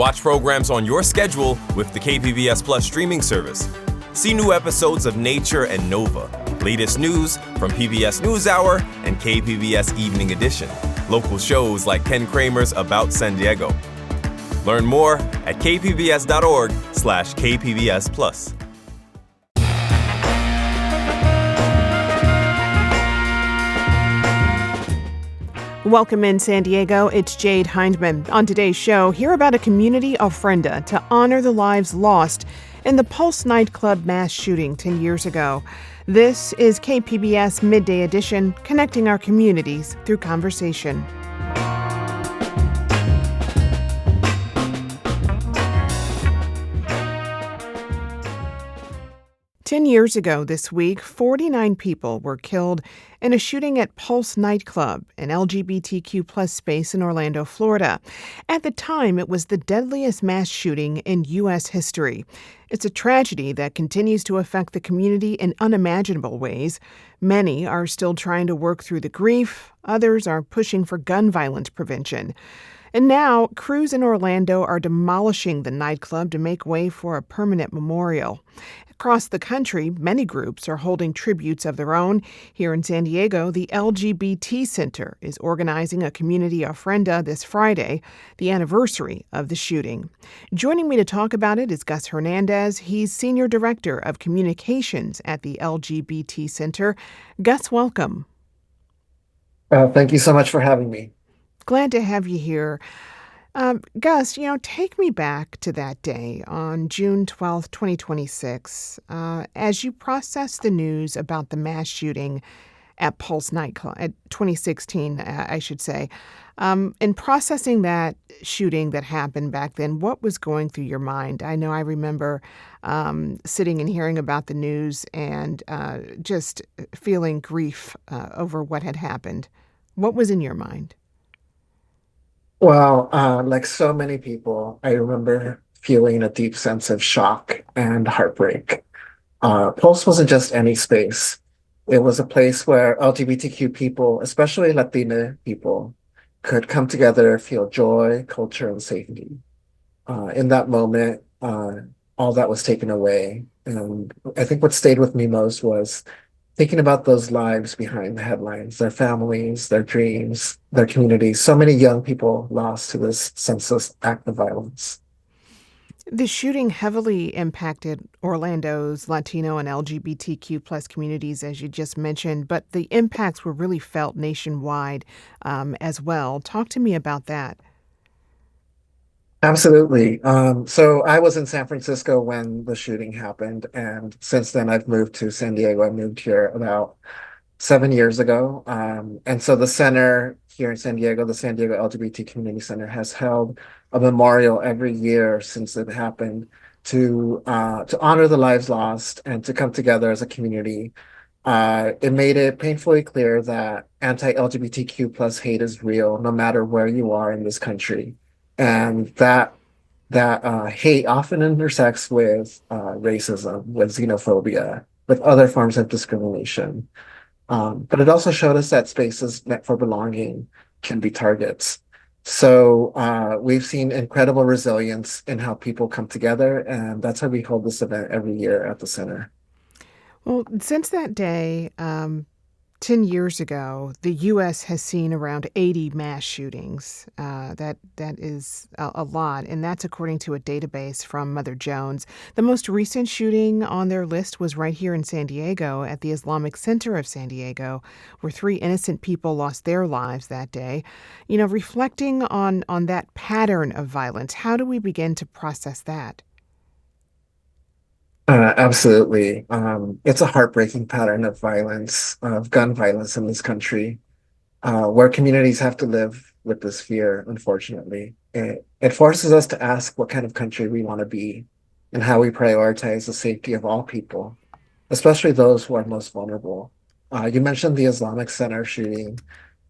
Watch programs on your schedule with the KPBS Plus streaming service. See new episodes of Nature and Nova, latest news from PBS NewsHour and KPBS Evening Edition, local shows like Ken Kramer's About San Diego. Learn more at kpbs.org/KPBS Plus. Welcome in San Diego, it's Jade Hindman. On today's show, hear about a community ofrenda to honor the lives lost in the Pulse Nightclub mass shooting 10 years ago. This is KPBS Midday Edition, connecting our communities through conversation. Ten years ago this week, 49 people were killed in a shooting at Pulse Nightclub, an LGBTQ plus space in Orlando, Florida. At the time, it was the deadliest mass shooting in U.S. history. It's a tragedy that continues to affect the community in unimaginable ways. Many are still trying to work through the grief. Others are pushing for gun violence prevention. And now, crews in Orlando are demolishing the nightclub to make way for a permanent memorial. Across the country, many groups are holding tributes of their own. Here in San Diego, the LGBT Center is organizing a community ofrenda this Friday, the anniversary of the shooting. Joining me to talk about it is Gus Hernandez. He's Senior Director of Communications at the LGBT Center. Gus, welcome. Thank you so much for having me. Glad to have you here. Gus, take me back to that day on June 12th, 2026, as you processed the news about the mass shooting at Pulse Nightclub, at 2016, I should say. In processing that shooting that happened back then, what was going through your mind? I know I remember sitting and hearing about the news and just feeling grief over what had happened. What was in your mind? Well, like so many people, I remember feeling a deep sense of shock and heartbreak. Pulse wasn't just any space. It was a place where LGBTQ people, especially Latina people, could come together, feel joy, culture, and safety. In that moment, all that was taken away. And I think what stayed with me most was thinking about those lives behind the headlines, their families, their dreams, their communities. So many young people lost to this senseless act of violence. The shooting heavily impacted Orlando's Latino and LGBTQ plus communities, as you just mentioned, but the impacts were really felt nationwide as well. Talk to me about that. Absolutely. So I was in San Francisco when the shooting happened, and since then I've moved to San Diego. I moved here about 7 years ago. And so the center here in San Diego, the San Diego LGBT Community Center, has held a memorial every year since it happened to honor the lives lost and to come together as a community. It made it painfully clear that anti-LGBTQ plus hate is real, no matter where you are in this country. And that hate often intersects with racism, with xenophobia, with other forms of discrimination. But it also showed us that spaces meant for belonging can be targets. So we've seen incredible resilience in how people come together, and that's how we hold this event every year at the center. Well, since that day, 10 years ago, the U.S. has seen around 80 mass shootings. That is a lot, and that's according to a database from Mother Jones. The most recent shooting on their list was right here in San Diego at the Islamic Center of San Diego, where 3 innocent people lost their lives that day. Reflecting on that pattern of violence, how do we begin to process that? Absolutely. It's a heartbreaking pattern of violence, of gun violence in this country, where communities have to live with this fear, unfortunately. It forces us to ask what kind of country we want to be and how we prioritize the safety of all people, especially those who are most vulnerable. You mentioned the Islamic Center shooting.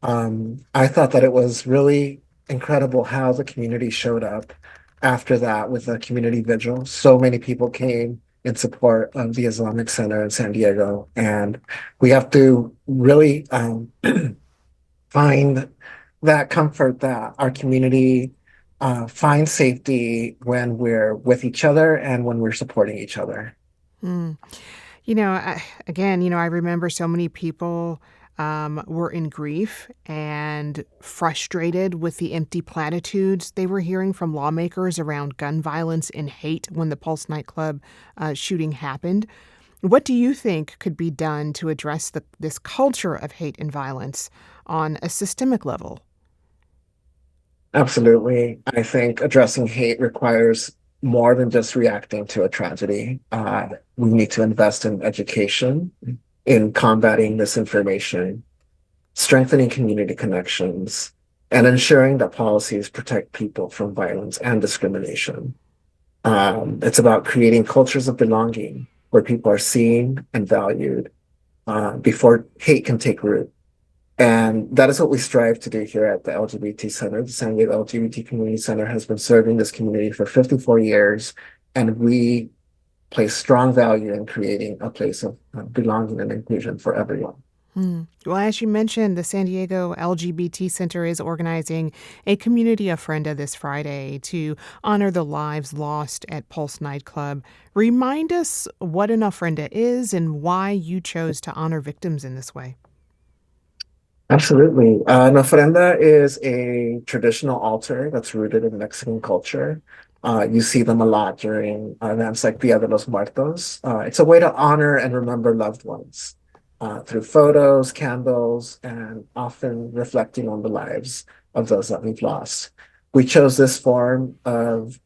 I thought that it was really incredible how the community showed up after that with a community vigil. So many people came in support of the Islamic Center in San Diego. And we have to really find that comfort that our community find safety when we're with each other and when we're supporting each other. Mm. Again, I remember so many people were in grief and frustrated with the empty platitudes they were hearing from lawmakers around gun violence and hate when the Pulse nightclub shooting happened. What do you think could be done to address this culture of hate and violence on a systemic level? Absolutely. I think addressing hate requires more than just reacting to a tragedy. We need to invest in education, in combating misinformation, strengthening community connections, and ensuring that policies protect people from violence and discrimination. It's about creating cultures of belonging where people are seen and valued before hate can take root. And that is what we strive to do here at the LGBT Center. The San Diego LGBT Community Center has been serving this community for 54 years, and we place strong value in creating a place of belonging and inclusion for everyone. Well, as you mentioned, the San Diego LGBT Center is organizing a community ofrenda this Friday to honor the lives lost at Pulse Nightclub. Remind us what an ofrenda is and why you chose to honor victims in this way. Absolutely. An ofrenda is a traditional altar that's rooted in Mexican culture. You see them a lot during events like Dia de los Muertos. It's a way to honor and remember loved ones through photos, candles, and often reflecting on the lives of those that we've lost. We chose this form of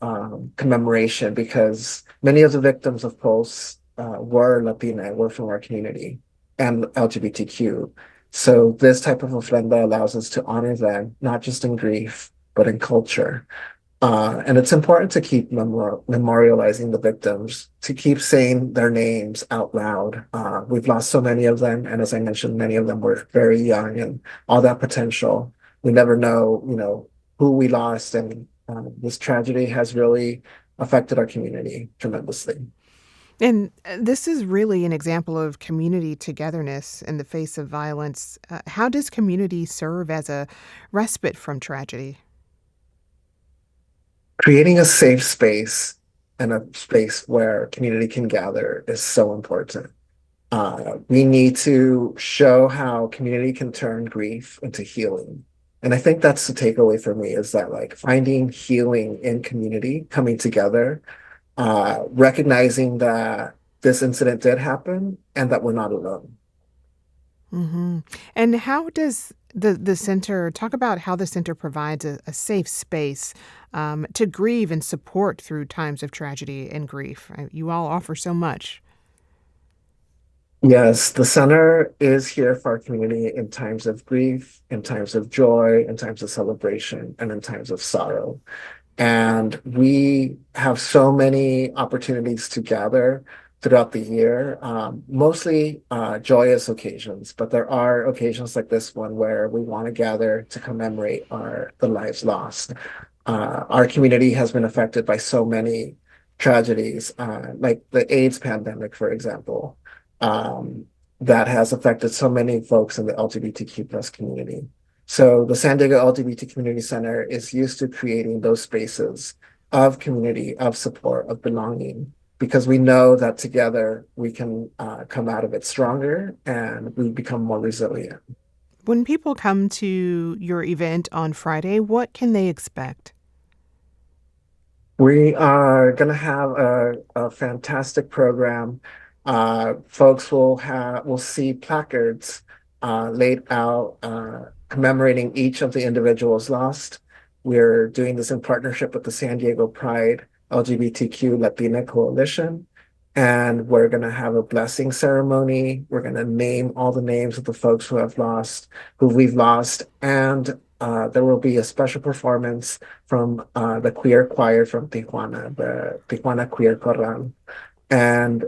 commemoration because many of the victims of Pulse were Latina, were from our community, and LGBTQ. So this type of ofrenda allows us to honor them, not just in grief, but in culture. And it's important to keep memorializing the victims, to keep saying their names out loud. We've lost so many of them, and as I mentioned, many of them were very young and all that potential. We never know, who we lost, and this tragedy has really affected our community tremendously. And this is really an example of community togetherness in the face of violence. How does community serve as a respite from tragedy? Creating a safe space and a space where community can gather is so important. We need to show how community can turn grief into healing. And I think that's the takeaway for me is that like finding healing in community, coming together, recognizing that this incident did happen and that we're not alone. Hmm. And how does the center talk about how the center provides a safe space to grieve and support through times of tragedy and grief? You all offer so much. Yes, the center is here for our community in times of grief, in times of joy, in times of celebration, and in times of sorrow. And we have so many opportunities to gather throughout the year, mostly joyous occasions, but there are occasions like this one where we want to gather to commemorate the lives lost. Our community has been affected by so many tragedies, like the AIDS pandemic, for example, um, that has affected so many folks in the LGBTQ plus community. So the San Diego LGBT Community Center is used to creating those spaces of community, of support, of belonging, because we know that together we can come out of it stronger and we become more resilient. When people come to your event on Friday, what can they expect? We are going to have a fantastic program. Folks will see placards laid out commemorating each of the individuals lost. We're doing this in partnership with the San Diego Pride LGBTQ Latina Coalition. And we're going to have a blessing ceremony. We're going to name all the names of the folks who we've lost. And there will be a special performance from the queer choir from Tijuana, the Tijuana Queer Choral. And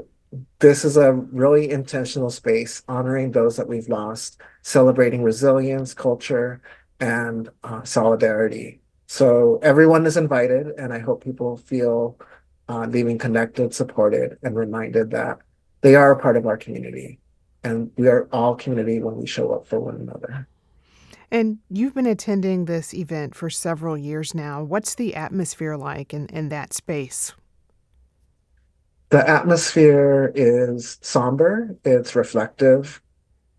this is a really intentional space honoring those that we've lost, celebrating resilience, culture, and solidarity. So everyone is invited, and I hope people feel leaving connected, supported, and reminded that they are a part of our community. And we are all community when we show up for one another. And you've been attending this event for several years now. What's the atmosphere like in that space? The atmosphere is somber, it's reflective,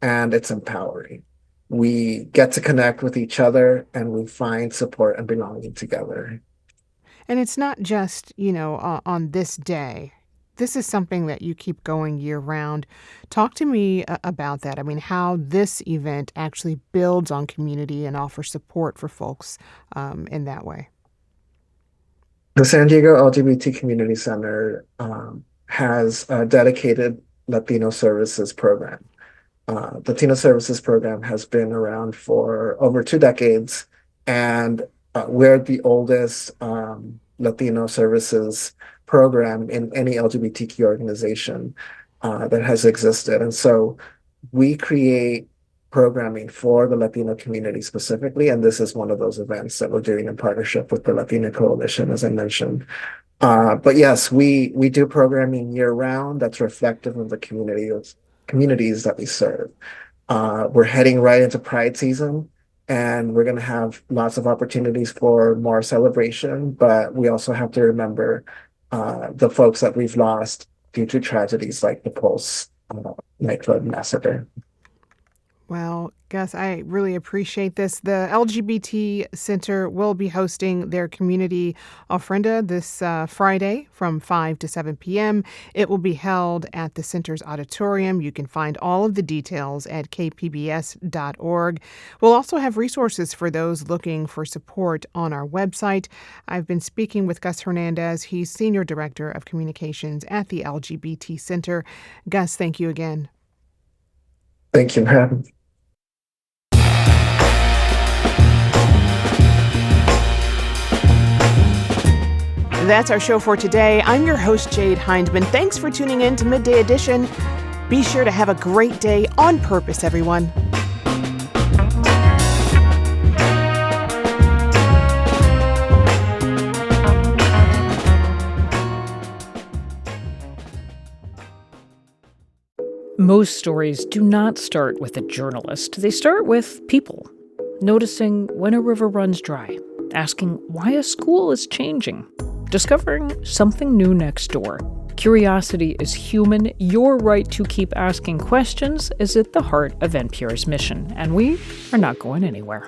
and it's empowering. We get to connect with each other and we find support and belonging together. And it's not just, on this day. This is something that you keep going year round. Talk to me about that. I mean, how this event actually builds on community and offers support for folks in that way. The San Diego LGBT Community Center has a dedicated Latino services program. Latino services program has been around for over 2 decades, and we're the oldest Latino services program in any LGBTQ organization that has existed. And so we create programming for the Latino community specifically, and this is one of those events that we're doing in partnership with the Latina Coalition, as I mentioned. But yes, we do programming year round that's reflective of the communities that we serve. We're heading right into Pride season, and we're going to have lots of opportunities for more celebration, but we also have to remember the folks that we've lost due to tragedies like the Pulse Nightclub massacre. Well, Gus, I really appreciate this. The LGBT Center will be hosting their community ofrenda this Friday from 5 to 7 p.m. It will be held at the center's auditorium. You can find all of the details at kpbs.org. We'll also have resources for those looking for support on our website. I've been speaking with Gus Hernandez. He's Senior Director of Communications at the LGBT Center. Gus, thank you again. Thank you for having me. That's our show for today. I'm your host, Jade Hindman. Thanks for tuning in to Midday Edition. Be sure to have a great day on purpose, everyone. Most stories do not start with a journalist. They start with people, noticing when a river runs dry, asking why a school is changing, discovering something new next door. Curiosity is human. Your right to keep asking questions is at the heart of NPR's mission, and we are not going anywhere.